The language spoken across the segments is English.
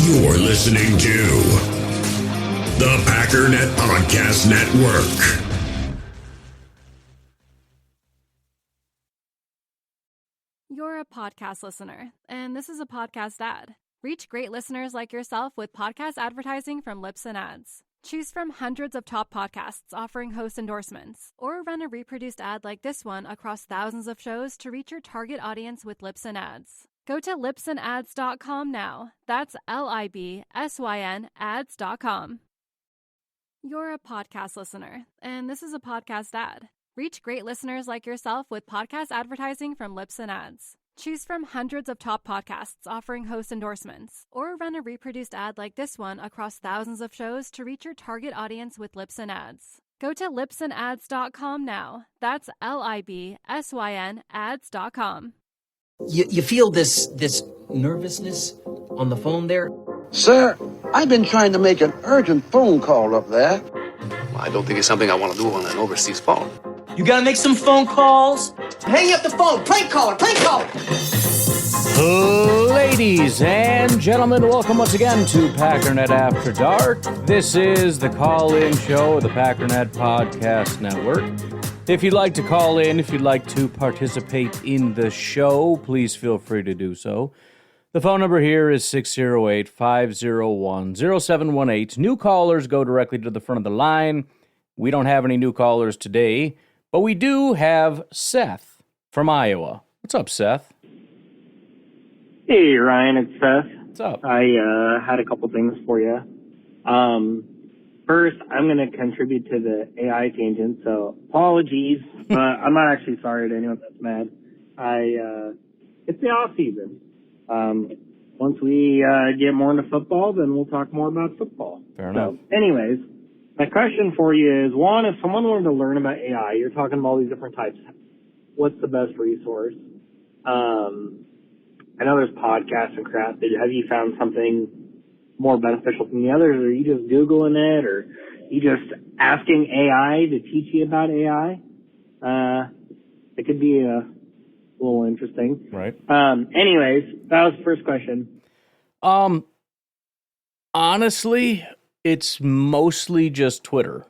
You're listening to the Packernet Podcast Network. You're a podcast listener, and this is a podcast ad. Reach great listeners like yourself with podcast advertising from Lips and Ads. Choose from hundreds of top podcasts offering host endorsements, or run a reproduced ad like this one across thousands of shows to reach your target audience with Lips and Ads. Go to lipsandads.com now. That's LIBSYN ads.com. You're a podcast listener, and this is a podcast ad. Reach great listeners like yourself with podcast advertising from Lips and Ads. Choose from hundreds of top podcasts offering host endorsements, or run a reproduced ad like this one across thousands of shows to reach your target audience with Lips and Ads. Go to lipsandads.com now. That's LIBSYN ads.com. You feel this nervousness on the phone there? Sir, I've been trying to make an urgent phone call up there. Well, I don't think it's something I want to do on an overseas phone. You gotta make some phone calls. Hang up the phone. Prank caller. Ladies and gentlemen, welcome once again to Packernet After Dark. This is the call-in show of the Packernet Podcast Network. If you'd like to call in, if you'd like to participate in the show, please feel free to do so. The phone number here is 608-501-0718. New callers go directly to the front of the line. We don't have any new callers today, but we do have Seth from Iowa. What's up, Seth? Hey, Ryan, it's Seth. What's up? I had a couple things for you. First, I'm going to contribute to the AI tangent, so apologies, but I'm not actually sorry to anyone that's mad. It's the off season. Once we get more into football, then we'll talk more about football. Fair enough. Anyways, my question for you is, one, if someone wanted to learn about AI, you're talking about all these different types, what's the best resource? I know there's podcasts and crap, but have you found something more beneficial than the others, or are you just Googling it, or you just asking AI to teach you about AI? It could be a little interesting. Right. Anyways, that was the first question. Honestly, it's mostly just Twitter.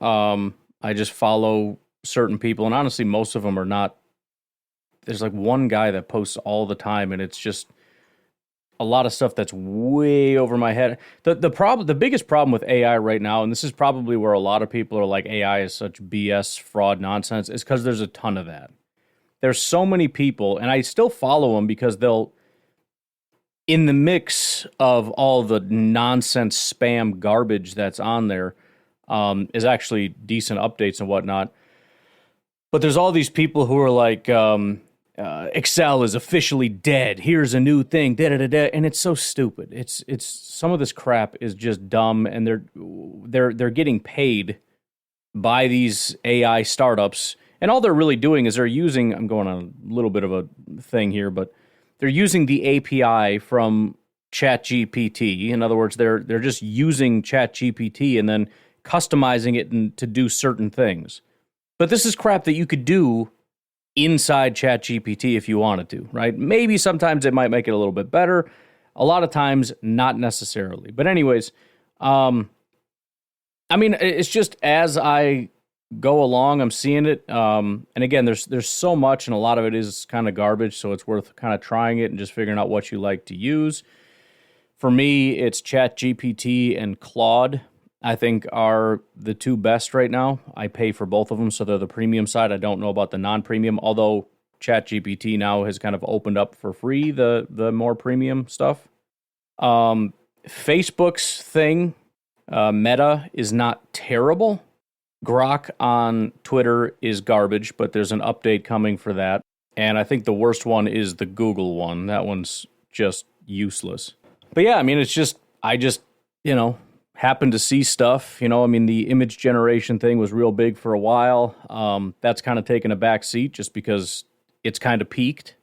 I just follow certain people, and honestly, most of them are not. There's like one guy that posts all the time, and it's just a lot of stuff that's way over my head. The biggest problem with AI right now, and this is probably where a lot of people are like, AI is such BS, fraud, nonsense, is because there's a ton of that. There's so many people, and I still follow them because they'll, in the mix of all the nonsense spam garbage that's on there, is actually decent updates and whatnot. But there's all these people who are like, Excel is officially dead. Here's a new thing, and it's so stupid. It's some of this crap is just dumb, and they're getting paid by these AI startups, and all they're really doing is they're using. I'm going on a little bit of a thing here, but they're using the API from ChatGPT. In other words, they're just using ChatGPT and then customizing it to do certain things. But this is crap that you could do inside ChatGPT if you wanted to, right? Maybe sometimes it might make it a little bit better. A lot of times, not necessarily. But anyways, I mean, it's just as I go along, I'm seeing it. And again, there's so much, and a lot of it is kind of garbage, so it's worth kind of trying it and just figuring out what you like to use. For me, it's ChatGPT and Claude, I think, are the two best right now. I pay for both of them, so they're the premium side. I don't know about the non-premium, although ChatGPT now has kind of opened up for free the more premium stuff. Facebook's thing, Meta, is not terrible. Grok on Twitter is garbage, but there's an update coming for that. And I think the worst one is the Google one. That one's just useless. But yeah, I mean, it's just, I just, happened to see stuff. I mean, the image generation thing was real big for a while. That's kind of taken a back seat just because it's kind of peaked.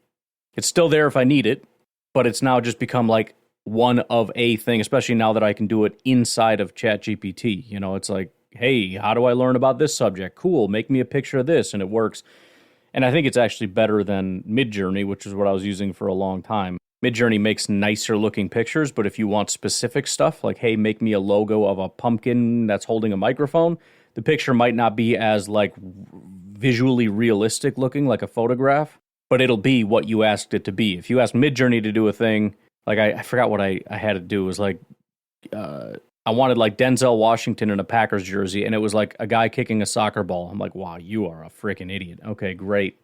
It's still there if I need it, but it's now just become like one of a thing, especially now that I can do it inside of ChatGPT. It's like, hey, how do I learn about this subject? Cool, make me a picture of this, and it works. And I think it's actually better than Midjourney, which is what I was using for a long time. Midjourney makes nicer looking pictures, but if you want specific stuff, like, hey, make me a logo of a pumpkin that's holding a microphone, the picture might not be as like visually realistic looking like a photograph, but it'll be what you asked it to be. If you ask Midjourney to do a thing, like I forgot what I had to do. It was like, I wanted like Denzel Washington in a Packers jersey, and it was like a guy kicking a soccer ball. I'm like, wow, you are a freaking idiot. Okay, great.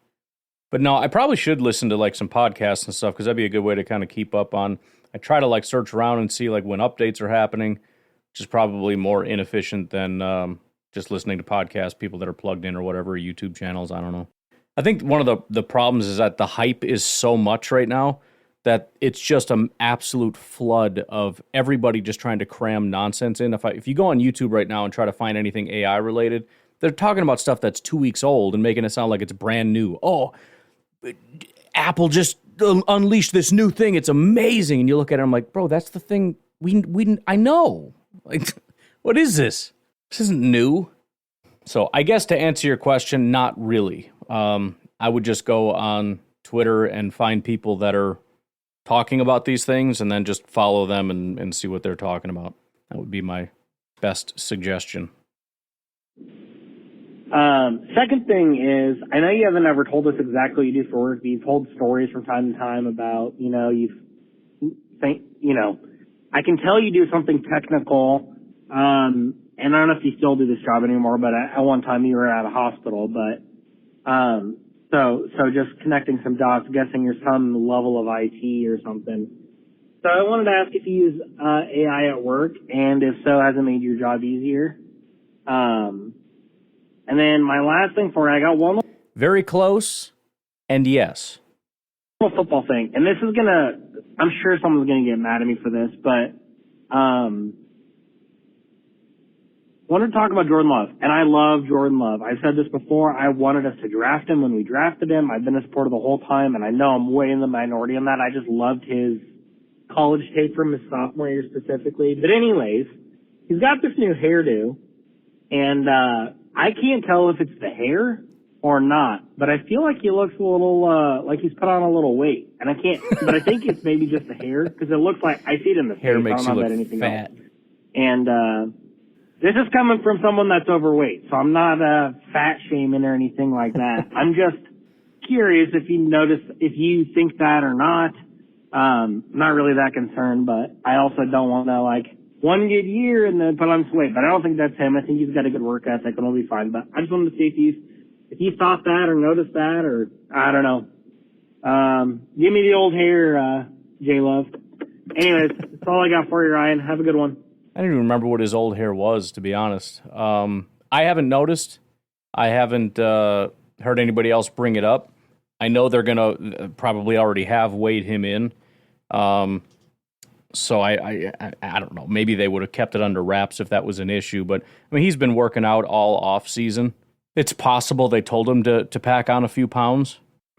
But no, I probably should listen to like some podcasts and stuff, because that'd be a good way to kind of keep up on. I try to like search around and see like when updates are happening, which is probably more inefficient than just listening to podcasts, people that are plugged in or whatever, YouTube channels. I don't know. I think one of the problems is that the hype is so much right now that it's just an absolute flood of everybody just trying to cram nonsense in. If you go on YouTube right now and try to find anything AI related, they're talking about stuff that's 2 weeks old and making it sound like it's brand new. Oh, Apple just unleashed this new thing. It's amazing. And you look at it, I'm like, bro, that's the thing I know. Like, what is this? This isn't new. So I guess to answer your question, not really. I would just go on Twitter and find people that are talking about these things and then just follow them and see what they're talking about. That would be my best suggestion. Second thing is, I know you haven't ever told us exactly what you do for work, but you've told stories from time to time about, I can tell you do something technical, and I don't know if you still do this job anymore, but at one time you were at a hospital, but, so just connecting some dots, guessing you're some level of IT or something. So I wanted to ask if you use AI at work, and if so, has it made your job easier? And then my last thing for you, I got one very close, and yes. Football thing, and this is I'm sure someone's gonna get mad at me for this, but wanted to talk about Jordan Love, and I love Jordan Love. I've said this before. I wanted us to draft him when we drafted him. I've been a supporter the whole time, and I know I'm way in the minority on that. I just loved his college tape from his sophomore year specifically. But anyways, he's got this new hairdo, and I can't tell if it's the hair or not, but I feel like he looks a little like he's put on a little weight, and I can't. But I think it's maybe just the hair, because it looks like I see it in the hair face. makes I don't you know look about anything fat. else. And this is coming from someone that's overweight, so I'm not fat shaming or anything like that. I'm just curious if you think that or not. Not really that concerned, but I also don't want to like one good year and then put on some weight. But I don't think that's him. I think he's got a good work ethic and he'll be fine. But I just wanted to see if you thought that or noticed that, or I don't know. Give me the old hair, J-Love. Anyways, that's all I got for you, Ryan. Have a good one. I don't even remember what his old hair was, to be honest. I haven't noticed. I haven't heard anybody else bring it up. I know they're going to probably already have weighed him in. So I don't know. Maybe they would have kept it under wraps if that was an issue. But, I mean, he's been working out all off season. It's possible they told him to pack on a few pounds,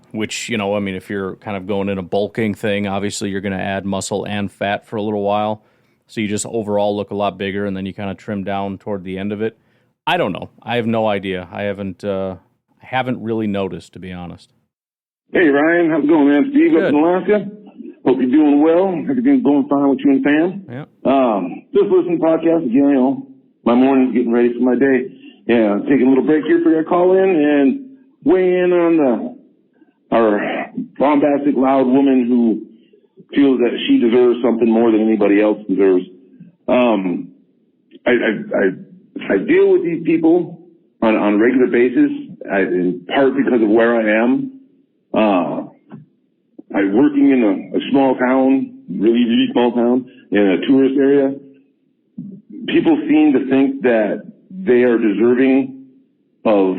which, I mean, if you're kind of going in a bulking thing, obviously you're going to add muscle and fat for a little while. So you just overall look a lot bigger, and then you kind of trim down toward the end of it. I don't know. I have no idea. I haven't really noticed, to be honest. Hey, Ryan. How's it going, man? Steve up in Alaska. Hope you're doing well. Everything's going fine with you and fam. Yeah. Just listening to podcasts again, my morning's getting ready for my day. Yeah, taking a little break here for your call in and weigh in on our bombastic, loud woman who feels that she deserves something more than anybody else deserves. I deal with these people on a regular basis, in part because of where I am. I'm working in a small town, really, really small town, in a tourist area. People seem to think that they are deserving of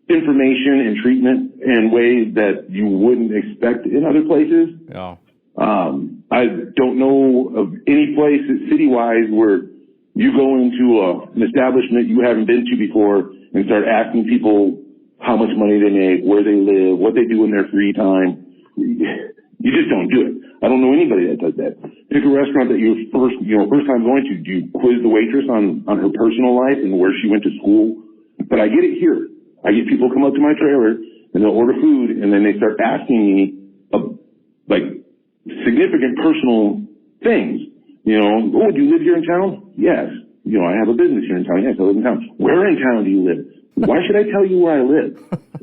information and treatment in ways that you wouldn't expect in other places. Yeah. I don't know of any place city-wise where you go into an establishment you haven't been to before and start asking people how much money they make, where they live, what they do in their free time. You just don't do it. I don't know anybody that does that. Pick a restaurant that you're first time going to. Do you quiz the waitress on her personal life and where she went to school? But I get it here. I get people come up to my trailer and they'll order food and then they start asking me like significant personal things. Oh, do you live here in town? Yes. I have a business here in town. Yes, I live in town. Where in town do you live? Why should I tell you where I live?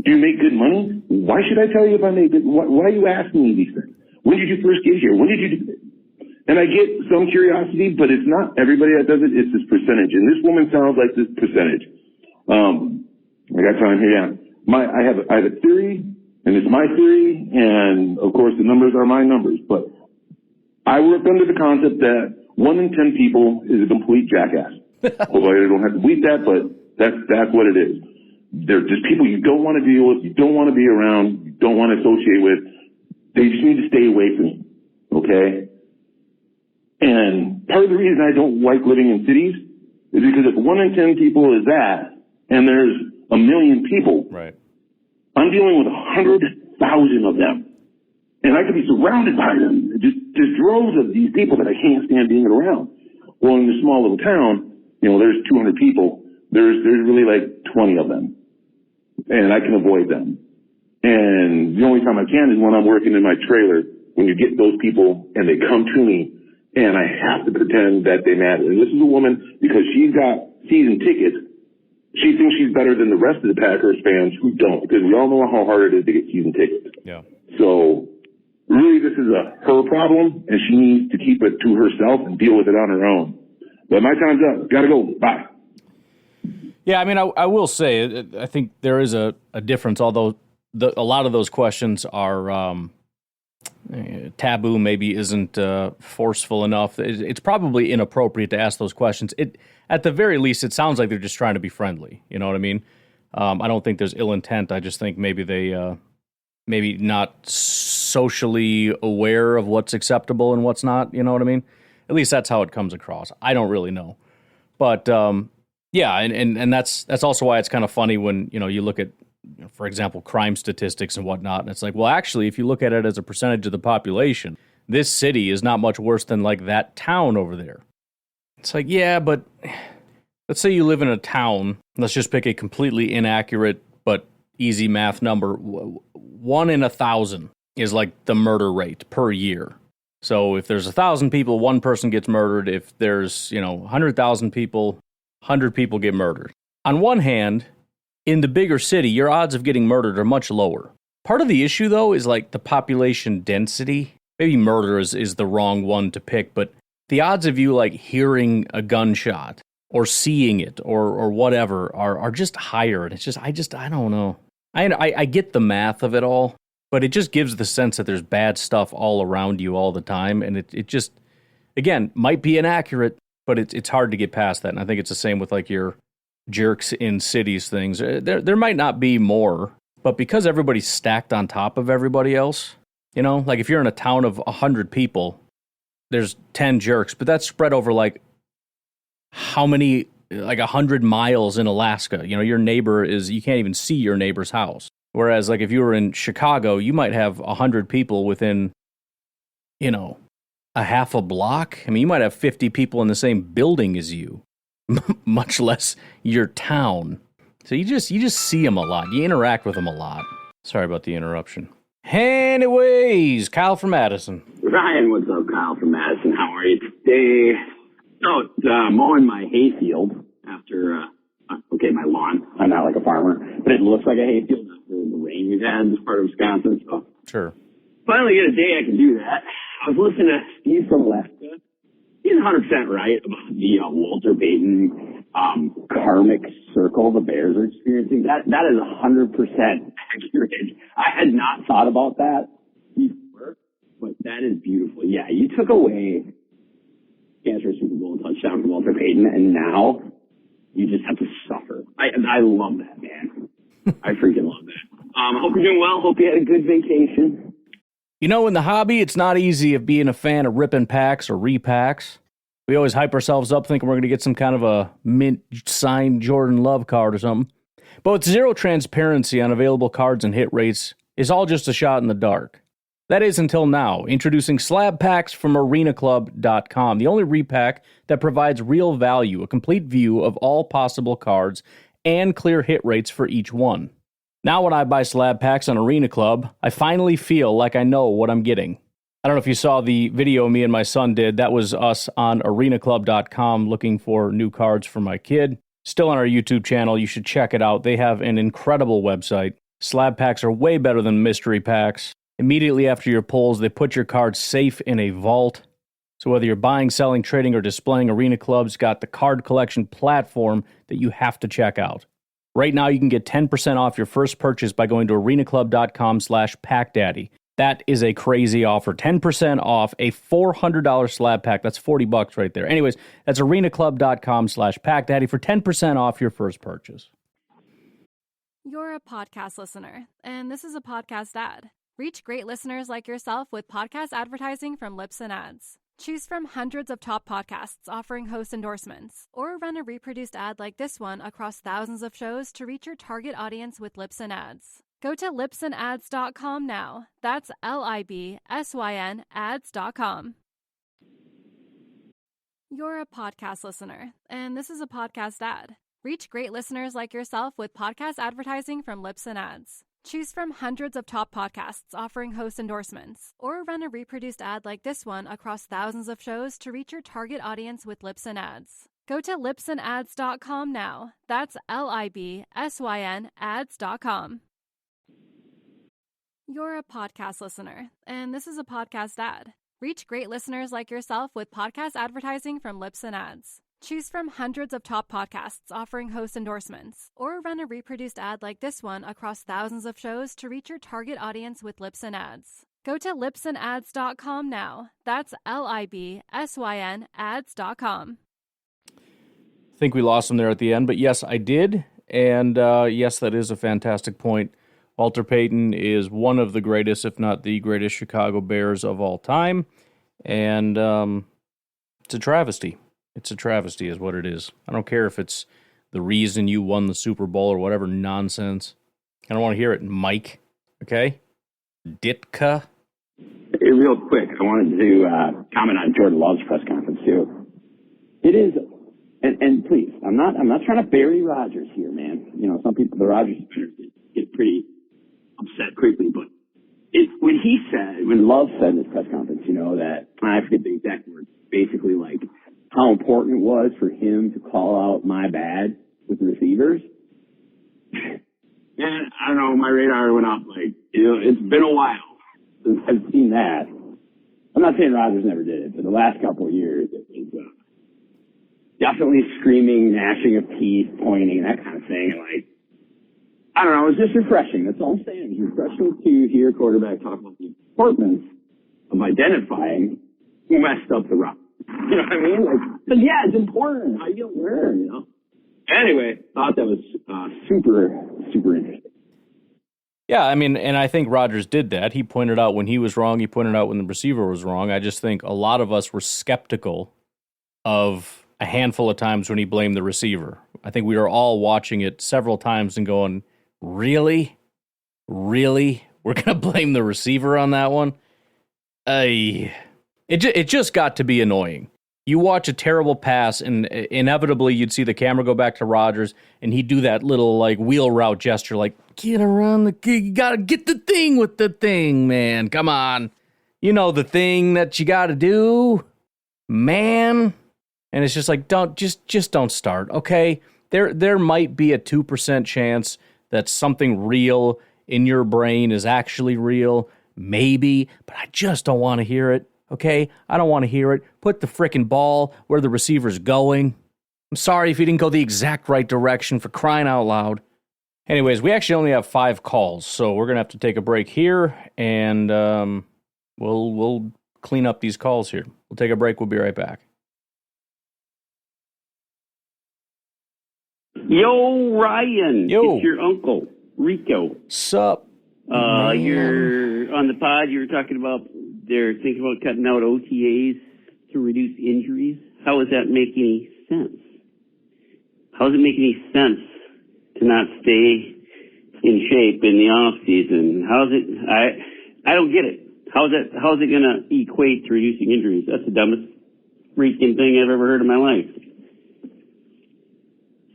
Do you make good money? Why should I tell you if I make good? Why are you asking me these things? When did you first get here? When did you do it? And I get some curiosity, but it's not everybody that does it. It's this percentage. And this woman sounds like this percentage. I got time here. Yeah. I have a theory, and it's my theory, and of course the numbers are my numbers. But I work under the concept that 1 in 10 people is a complete jackass. Although I don't have to believe that, but that's what it is. They're just people you don't want to deal with, you don't want to be around, you don't want to associate with. They just need to stay away from you. Okay? And part of the reason I don't like living in cities is because if 1 in 10 people is that, and there's 1 million people, right, I'm dealing with 100,000 of them. And I could be surrounded by them. Just droves of these people that I can't stand being around. Well, in this small little town, there's 200 people. There's really like 20 of them. And I can avoid them. And the only time I can is when I'm working in my trailer, when you get those people and they come to me and I have to pretend that they matter. And this is a woman, because she's got season tickets, she thinks she's better than the rest of the Packers fans who don't, because we all know how hard it is to get season tickets. Yeah. So really, this is her problem, and she needs to keep it to herself and deal with it on her own. But my time's up. Gotta go. Bye. Yeah, I mean, I will say, I think there is a difference, although a lot of those questions are taboo, maybe isn't forceful enough. It's probably inappropriate to ask those questions. At the very least, it sounds like they're just trying to be friendly. You know what I mean? I don't think there's ill intent. I just think maybe they maybe not socially aware of what's acceptable and what's not. You know what I mean? At least that's how it comes across. I don't really know. But yeah, and that's also why it's kind of funny when, you look at, for example, crime statistics and whatnot, and it's like, well, actually, if you look at it as a percentage of the population, this city is not much worse than like that town over there. It's like, yeah, but let's say you live in a town, let's just pick a completely inaccurate but easy math number. 1 in 1,000 is like the murder rate per year. So if there's 1,000 people, one person gets murdered. If there's, 100,000 people, 100 people get murdered. On one hand, in the bigger city, your odds of getting murdered are much lower. Part of the issue, though, is like the population density. Maybe murder is the wrong one to pick, but the odds of you like hearing a gunshot or seeing it or whatever are just higher. And it's just, I don't know. I get the math of it all, but it just gives the sense that there's bad stuff all around you all the time. And it just, again, might be inaccurate, but it's hard to get past that. And I think it's the same with like your jerks in cities things. There might not be more, but because everybody's stacked on top of everybody else, like if you're in a town of 100 people, there's 10 jerks, but that's spread over like how many, like 100 miles in Alaska. Your neighbor you can't even see your neighbor's house. Whereas like if you were in Chicago, you might have 100 people within, a half a block. I mean, you might have 50 people in the same building as you, much less your town. So you just see them a lot. You interact with them a lot. Sorry about the interruption. Anyways, Kyle from Madison. Ryan, what's up, Kyle from Madison? How are you today? So, mowing my hayfield after, my lawn. I'm not like a farmer, but it looks like a hayfield after the rain we've had in this part of Wisconsin. So sure. Finally get a day I can do that. I was listening to Steve from Alaska. He's 100% right about the Walter Payton karmic circle the Bears are experiencing. That is 100% accurate. I had not thought about that before, but that is beautiful. Yeah, you took away chance for a Super Bowl touchdown from Walter Payton, and now you just have to suffer. I love that, man. I freaking love that. Hope you're doing well. Hope you had a good vacation. In the hobby, it's not easy of being a fan of ripping packs or repacks. We always hype ourselves up thinking we're going to get some kind of a mint signed Jordan Love card or something. But with zero transparency on available cards and hit rates, it's all just a shot in the dark. That is until now. Introducing slab packs from arenaclub.com, the only repack that provides real value, a complete view of all possible cards, and clear hit rates for each one. Now when I buy slab packs on Arena Club, I finally feel like I know what I'm getting. I don't know if you saw the video me and my son did. That was us on arenaclub.com looking for new cards for my kid. Still on our YouTube channel. You should check it out. They have an incredible website. Slab packs are way better than mystery packs. Immediately after your pulls, they put your cards safe in a vault. So whether you're buying, selling, trading, or displaying, Arena Club's got the card collection platform that you have to check out. Right now, you can get 10% off your first purchase by going to arenaclub.com/packdaddy. That is a crazy offer. 10% off a $400 slab pack. That's $40 right there. Anyways, that's arenaclub.com/packdaddy for 10% off your first purchase. You're a podcast listener, and this is a podcast ad. Reach great listeners like yourself with podcast advertising from Lips and Ads. Choose from hundreds of top podcasts offering host endorsements, or run a reproduced ad like this one across thousands of shows to reach your target audience with Lips and Ads. Go to lipsandads.com now. That's LIBSYN ads.com. You're a podcast listener, and this is a podcast ad. Reach great listeners like yourself with podcast advertising from Lips and Ads. Choose from hundreds of top podcasts offering host endorsements, or run a reproduced ad like this one across thousands of shows to reach your target audience with Lips and Ads. Go to lipsandads.com now. That's LIBSYN ads.com. You're a podcast listener, and this is a podcast ad. Reach great listeners like yourself with podcast advertising from Lips and Ads. Choose from hundreds of top podcasts offering host endorsements, or run a reproduced ad like this one across thousands of shows to reach your target audience with Lips and Ads. Go to lipsandads.com now. That's LIBSYN ads.com. I think we lost him there at the end, but yes, I did. And yes, that is a fantastic point. Walter Payton is one of the greatest, if not the greatest, Chicago Bears of all time. And it's a travesty. It's a travesty is what it is. I don't care if it's the reason you won the Super Bowl or whatever nonsense. I don't want to hear it, Mike. Okay? Ditka. Hey, real quick, I wanted to comment on Jordan Love's press conference, too. It is, and please, I'm not trying to bury Rodgers here, man. You know, some people, the Rodgers get pretty upset quickly, but when Love said in his press conference, you know, that, I forget the exact words, basically like, how important it was for him to call out my bad with the receivers. And I don't know, my radar went up like, you know, it's been a while since I've seen that. I'm not saying Rodgers never did it, but the last couple of years, it was definitely screaming, gnashing of teeth, pointing, that kind of thing. And like, I don't know, it was just refreshing. That's all I'm saying. It's refreshing to hear a quarterback talk about the importance of identifying who messed up the route. You know what I mean? Like, but yeah, it's important. How you learn, you know? Anyway, thought that was super, super interesting. Yeah, I mean, and I think Rodgers did that. He pointed out when he was wrong. He pointed out when the receiver was wrong. I just think a lot of us were skeptical of a handful of times when he blamed the receiver. I think we were all watching it several times and going, really? Really? We're going to blame the receiver on that one? It just got to be annoying. You watch a terrible pass, and inevitably you'd see the camera go back to Rodgers, and he'd do that little like wheel route gesture, like, get around the kid. You got to get the thing with the thing, man. Come on. You know the thing that you got to do, man. And it's just like, don't start, okay? There might be a 2% chance that something real in your brain is actually real, maybe, but I just don't want to hear it. Okay, I don't want to hear it. Put the frickin' ball where the receiver's going. I'm sorry if you didn't go the exact right direction, for crying out loud. Anyways, we actually only have 5 calls, so we're going to have to take a break here, and we'll clean up these calls here. We'll take a break. We'll be right back. Yo, Ryan. Yo. It's your uncle, Rico. Sup? You're on the pod. You were talking about they're thinking about cutting out OTAs to reduce injuries. How does that make any sense? How does it make any sense to not stay in shape in the off season? How is it? I don't get it. How is it going to equate to reducing injuries? That's the dumbest freaking thing I've ever heard in my life.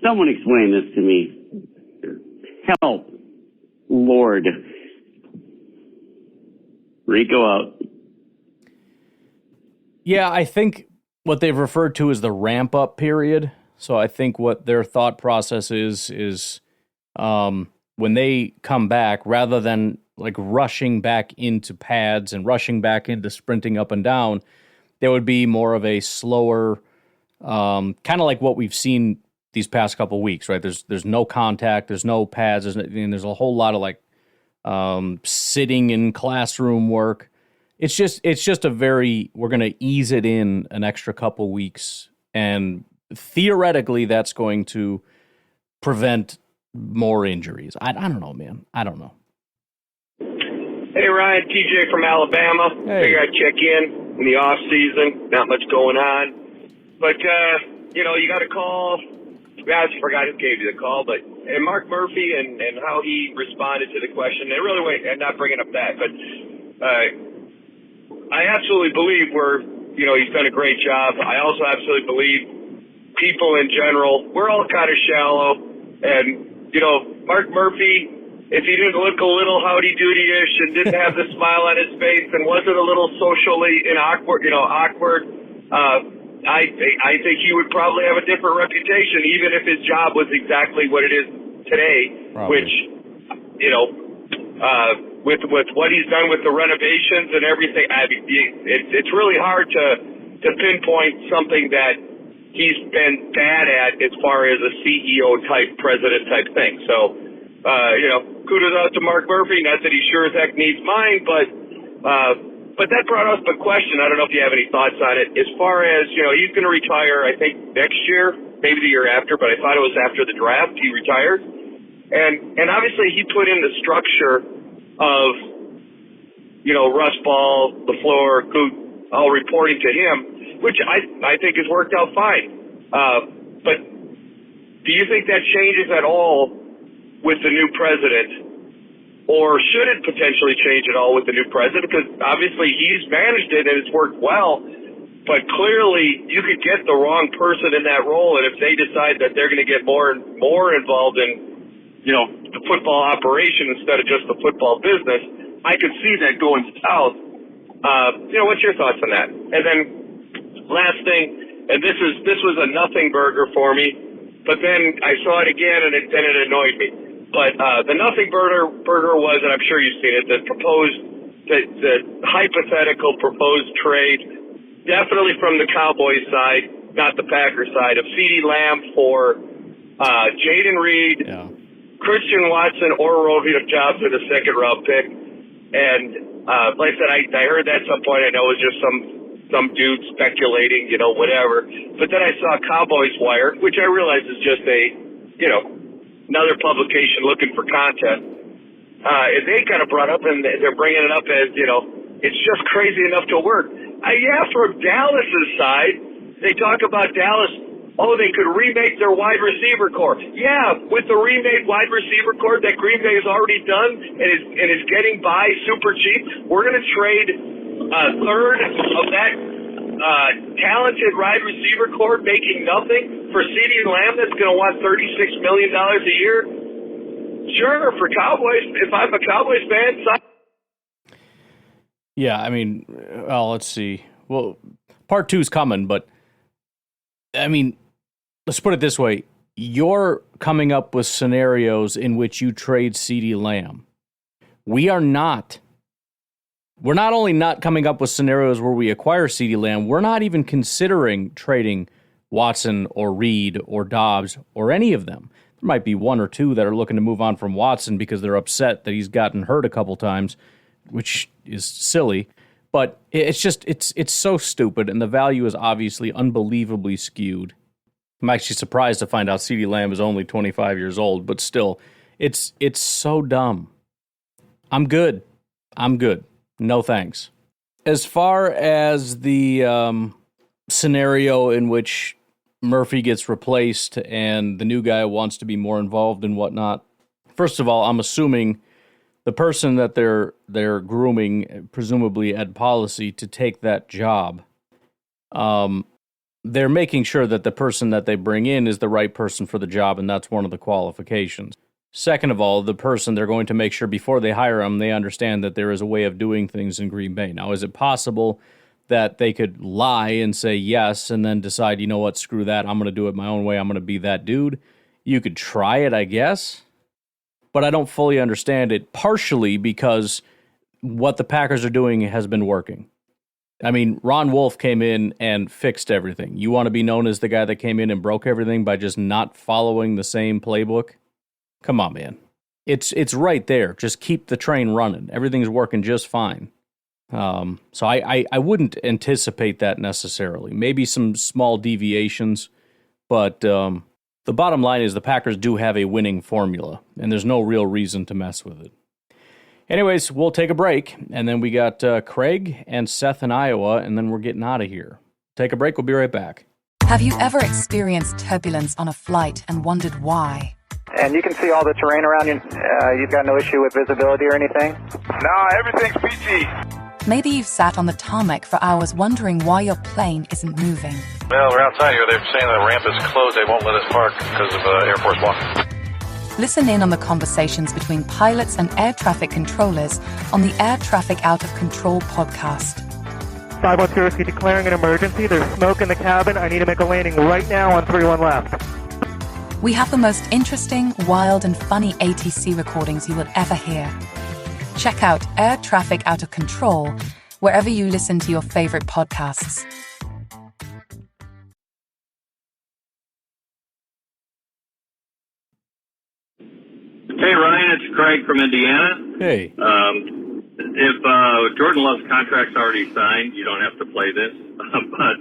Someone explain this to me. Help, Lord. Rico out. Yeah, I think what they've referred to as the ramp up period. So I think what their thought process is when they come back, rather than like rushing back into pads and rushing back into sprinting up and down, there would be more of a slower, kind of like what we've seen these past couple of weeks, right? There's no contact, there's no pads, there's a whole lot of like sitting in classroom work. It's just we're going to ease it in an extra couple weeks, and theoretically that's going to prevent more injuries. I don't know, man. I don't know. Hey, Ryan, TJ from Alabama. Hey. Figure I'd check in the off season. Not much going on. But, you got a call. I forgot who gave you the call, but and Mark Murphy and how he responded to the question. And really, I'm not bringing up that, but I absolutely believe he's done a great job. I also absolutely believe people in general, we're all kind of shallow. And, Mark Murphy, if he didn't look a little howdy-doody-ish and didn't have the smile on his face and wasn't a little socially awkward, I think he would probably have a different reputation, even if his job was exactly what it is today, probably. Which, with what he's done with the renovations and everything, it's really hard to pinpoint something that he's been bad at as far as a CEO type, president type thing. So, kudos out to Mark Murphy. Not that he sure as heck needs mine, but that brought up a question. I don't know if you have any thoughts on it. As far as, he's going to retire, I think, next year, maybe the year after, but I thought it was after the draft he retired. And obviously he put in the structure of, Russ Ball, LaFleur, Coot, all reporting to him, which I think has worked out fine. But do you think that changes at all with the new president? Or should it potentially change at all with the new president? Because obviously he's managed it and it's worked well, but clearly you could get the wrong person in that role, and if they decide that they're going to get more and more involved in, the football operation instead of just the football business, I could see that going south. What's your thoughts on that? And then last thing, and this was a nothing burger for me, but then I saw it again and it annoyed me. But the nothing burger was, and I'm sure you've seen it, the hypothetical proposed trade, definitely from the Cowboys side, not the Packers side, of CeeDee Lamb for Jaden Reed, Christian Watson, or Romeo Johnson, a second-round pick. And like I said, I heard that at some point. I know it was just some dude speculating, whatever. But then I saw Cowboys Wire, which I realize is just another publication looking for content. And they kind of brought up, and they're bringing it up as, it's just crazy enough to work. From Dallas's side, they talk about Dallas, they could remake their wide receiver core. Yeah, with the remade wide receiver core that Green Bay has already done and is getting by super cheap, we're going to trade a third of that talented wide receiver core making nothing for CeeDee Lamb that's going to want $36 million a year? Sure, for Cowboys, if I'm a Cowboys fan. Yeah, let's see. Well, part 2 is coming, but let's put it this way. You're coming up with scenarios in which you trade CeeDee Lamb. We're not only not coming up with scenarios where we acquire CeeDee Lamb, we're not even considering trading Watson or Reed or Dobbs or any of them. There might be one or two that are looking to move on from Watson because they're upset that he's gotten hurt a couple times, which is silly. But it's so stupid, and the value is obviously unbelievably skewed. I'm actually surprised to find out CeeDee Lamb is only 25 years old, but still, it's so dumb. I'm good. No thanks. As far as the scenario in which Murphy gets replaced and the new guy wants to be more involved and whatnot, first of all, I'm assuming the person that they're grooming, presumably Ed Policy, to take that job, they're making sure that the person that they bring in is the right person for the job, and that's one of the qualifications. Second of all, the person, they're going to make sure before they hire him, they understand that there is a way of doing things in Green Bay. Now, is it possible that they could lie and say yes and then decide, you know what, screw that, I'm going to do it my own way, I'm going to be that dude. You could try it, I guess, but I don't fully understand it, partially because what the Packers are doing has been working. I mean, Ron Wolf came in and fixed everything. You want to be known as the guy that came in and broke everything by just not following the same playbook? Come on, man. It's right there. Just keep the train running. Everything's working just fine. So I wouldn't anticipate that necessarily. Maybe some small deviations, but the bottom line is the Packers do have a winning formula, and there's no real reason to mess with it. Anyways, we'll take a break, and then we got Craig and Seth in Iowa, and then we're getting out of here. Take a break. We'll be right back. Have you ever experienced turbulence on a flight and wondered why? And you can see all the terrain around you. You've got no issue with visibility or anything? No, everything's peachy. Maybe you've sat on the tarmac for hours wondering why your plane isn't moving. Well, we're outside here. They're saying the ramp is closed. They won't let us park because of Air Force One. Listen in on the conversations between pilots and air traffic controllers on the Air Traffic Out of Control podcast. 510 Whiskey declaring an emergency. There's smoke in the cabin. I need to make a landing right now on 31 left. We have the most interesting, wild, and funny ATC recordings you will ever hear. Check out Air Traffic Out of Control wherever you listen to your favorite podcasts. Hey, Ryan, it's Craig from Indiana. Hey. If Jordan Love's contract's already signed, you don't have to play this. But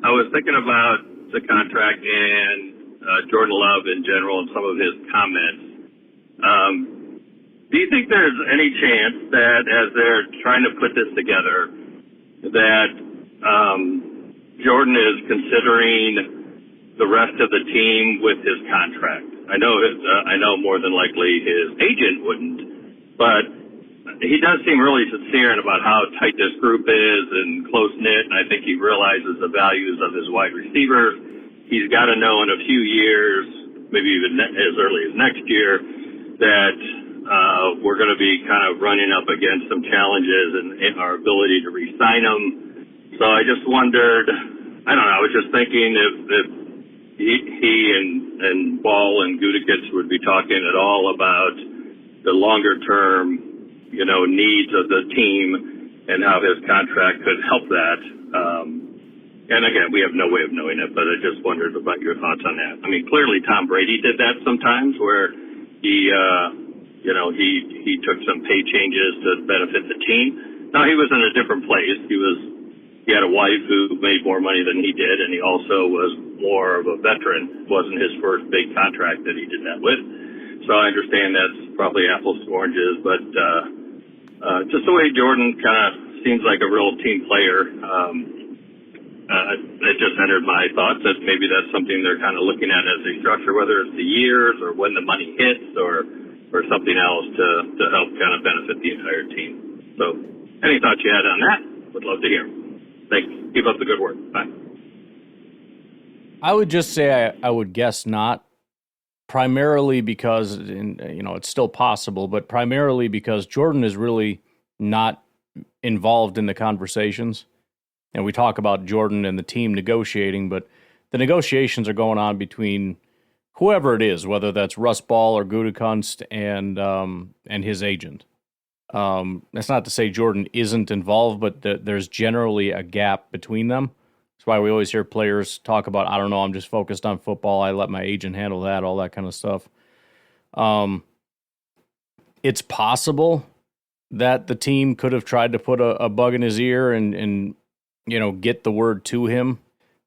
I was thinking about the contract and Jordan Love in general and some of his comments. Do you think there's any chance that as they're trying to put this together, that Jordan is considering the rest of the team with his contract? I know more than likely his agent wouldn't, but he does seem really sincere about how tight this group is and close-knit, and I think he realizes the values of his wide receivers. He's got to know in a few years, maybe even as early as next year, that we're going to be kind of running up against some challenges in our ability to re-sign him. So I just wondered, I don't know, I was just thinking if he and Ball and Gutekunst would be talking at all about the longer-term, needs of the team and how his contract could help that. And again, we have no way of knowing it, but I just wondered about your thoughts on that. I mean, clearly Tom Brady did that sometimes where he took some pay changes to benefit the team. Now, he was in a different place. He had a wife who made more money than he did, and he also was more of a veteran. It wasn't his first big contract that he did that with. So I understand that's probably apples to oranges, but just the way Jordan kind of seems like a real team player, it just entered my thoughts that maybe that's something they're kind of looking at as they structure, whether it's the years or when the money hits or something else to help kind of benefit the entire team. So any thoughts you had on that, would love to hear. Thanks. Keep up the good work. Bye. I would just say I would guess not, primarily because, it's still possible, but primarily because Jordan is really not involved in the conversations. And we talk about Jordan and the team negotiating, but the negotiations are going on between whoever it is, whether that's Russ Ball or Gutekunst and his agent. That's not to say Jordan isn't involved, but there's generally a gap between them. That's why we always hear players talk about, I don't know, I'm just focused on football. I let my agent handle that, all that kind of stuff. It's possible that the team could have tried to put a bug in his ear and get the word to him.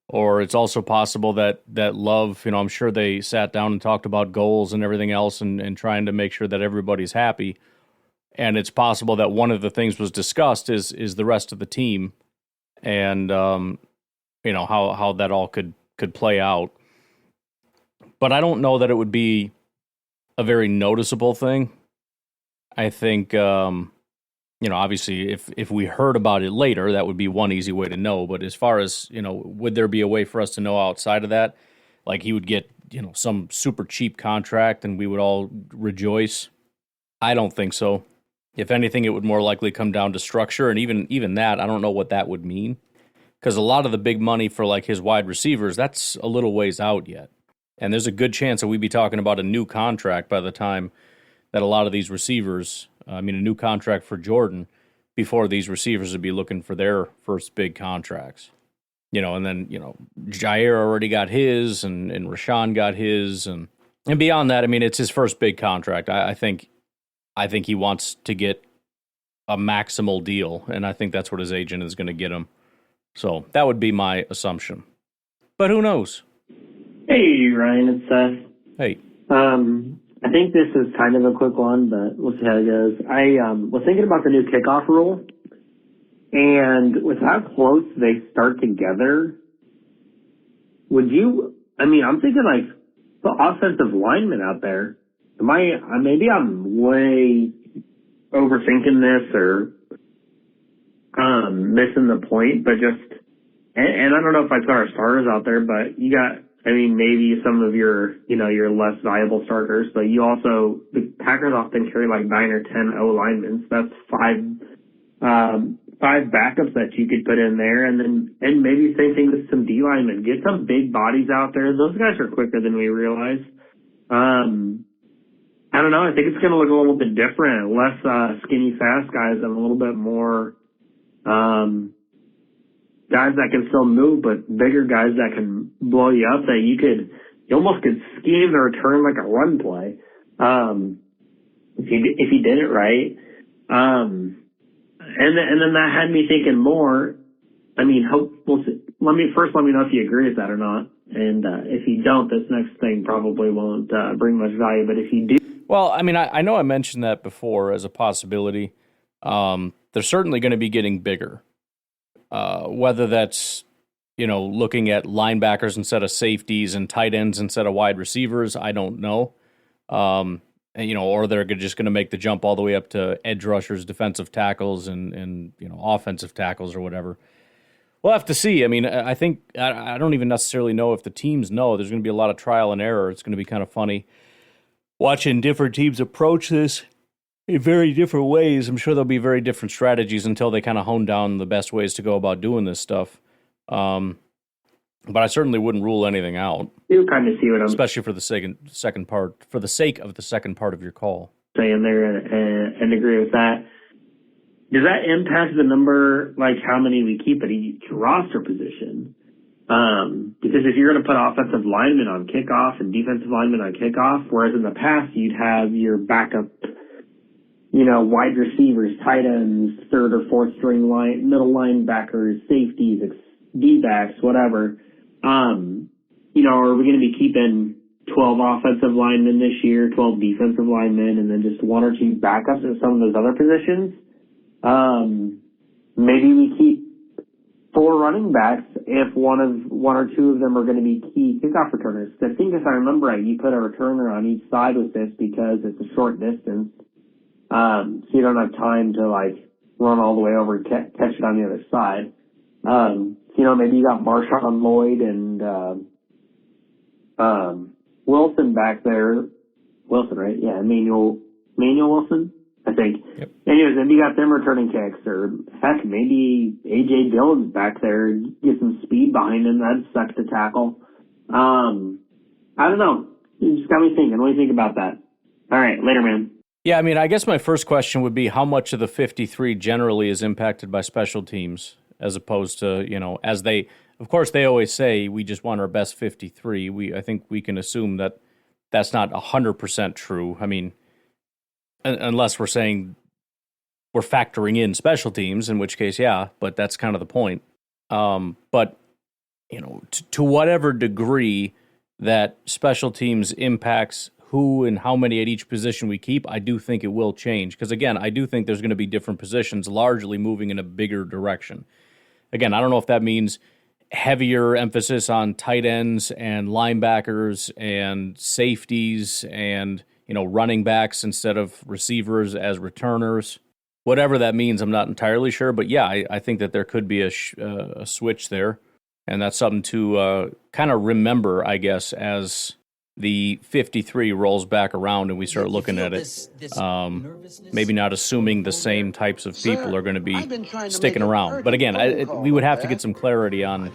Or it's also possible that Love, I'm sure they sat down and talked about goals and everything else and trying to make sure that everybody's happy. And it's possible that one of the things was discussed is the rest of the team and, how that all could play out. But I don't know that it would be a very noticeable thing. I think, obviously if we heard about it later, that would be one easy way to know. But as far as, would there be a way for us to know outside of that? Like he would get, some super cheap contract and we would all rejoice? I don't think so. If anything, it would more likely come down to structure. And even that, I don't know what that would mean. because a lot of the big money for like his wide receivers, that's a little ways out yet. And there's a good chance that we'd be talking about a new contract by the time that a lot of these receivers, a new contract for Jordan, before these receivers would be looking for their first big contracts. And then, Jair already got his, and Rashawn got his, and beyond that, it's his first big contract. I think he wants to get a maximal deal, and I think that's what his agent is going to get him. So that would be my assumption. But who knows? Hey, Ryan, it's Seth. Hey. I think this is kind of a quick one, but we'll see how it goes. I was thinking about the new kickoff rule, and with how close they start together, I'm thinking like the offensive lineman out there. Maybe I'm way overthinking this or missing the point, but and I don't know if I put our starters out there, but you got, maybe some of your less valuable starters, but the Packers often carry like 9 or 10 O linemen. So that's five backups that you could put in there, and maybe same thing with some D linemen. Get some big bodies out there. Those guys are quicker than we realize. I don't know. I think it's going to look a little bit different. Less skinny, fast guys, and a little bit more guys that can still move, but bigger guys that can blow you up. That you almost could scheme the return like a run play if you did it right. And then that had me thinking more. Let me know if you agree with that or not. And if you don't, this next thing probably won't bring much value. But if you do, well, I know I mentioned that before as a possibility. They're certainly going to be getting bigger. Whether that's looking at linebackers instead of safeties and tight ends instead of wide receivers, I don't know. Or they're just going to make the jump all the way up to edge rushers, defensive tackles, and offensive tackles or whatever. We'll have to see. I think I don't even necessarily know if the teams know. There's going to be a lot of trial and error. It's going to be kind of funny watching different teams approach this in very different ways. I'm sure there'll be very different strategies until they kind of hone down the best ways to go about doing this stuff. But I certainly wouldn't rule anything out. You kind of see what I'm especially for the second part, for the sake of the second part of your call. Saying there and agree with that. Does that impact the number, like how many we keep at each roster position? Because if you're going to put offensive linemen on kickoff and defensive linemen on kickoff, whereas in the past you'd have your backup, wide receivers, tight ends, third or fourth string middle linebackers, safeties, D-backs, whatever. Are we going to be keeping 12 offensive linemen this year, 12 defensive linemen, and then just 1 or 2 backups at some of those other positions? Maybe we keep 4 running backs if one or two of them are going to be key kickoff returners. I think if I remember right, you put a returner on each side with this because it's a short distance. So you don't have time to run all the way over and catch it on the other side. Maybe you got Marshawn Lloyd and Wilson back there. Wilson, right? Yeah, Emmanuel Wilson, I think. Yep. Anyways, then you got them returning kicks, or heck, maybe A.J. Dillon's back there, get some speed behind him. That sucks to tackle. I don't know. You just got me thinking. What do you think about that? All right, later, man. Yeah, I guess my first question would be how much of the 53 generally is impacted by special teams, as opposed to, as they, of course, they always say we just want our best 53. I think we can assume that that's not 100% true. Unless we're saying we're factoring in special teams, in which case, yeah, but that's kind of the point. But, to whatever degree that special teams impacts who and how many at each position we keep, I do think it will change. Because, again, I do think there's going to be different positions largely moving in a bigger direction. Again, I don't know if that means heavier emphasis on tight ends and linebackers and safeties and, running backs instead of receivers as returners. Whatever that means, I'm not entirely sure. But, yeah, I think that there could be a switch there. And that's something to kind of remember, I guess, as the 53 rolls back around and we start looking at it, maybe not assuming the same types of people are going to be sticking around. But again, we would have to get some clarity on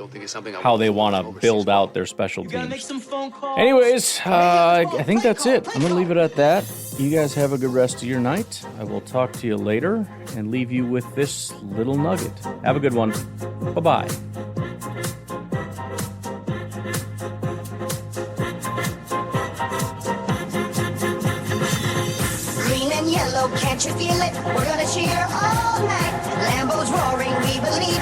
how they want to build out their special teams. Anyways, I think that's it. I'm going to leave it at that. You guys have a good rest of your night. I will talk to you later and leave you with this little nugget. Have a good one. Bye-bye. Can't you feel it? We're gonna cheer all night. Lambo's roaring, we believe.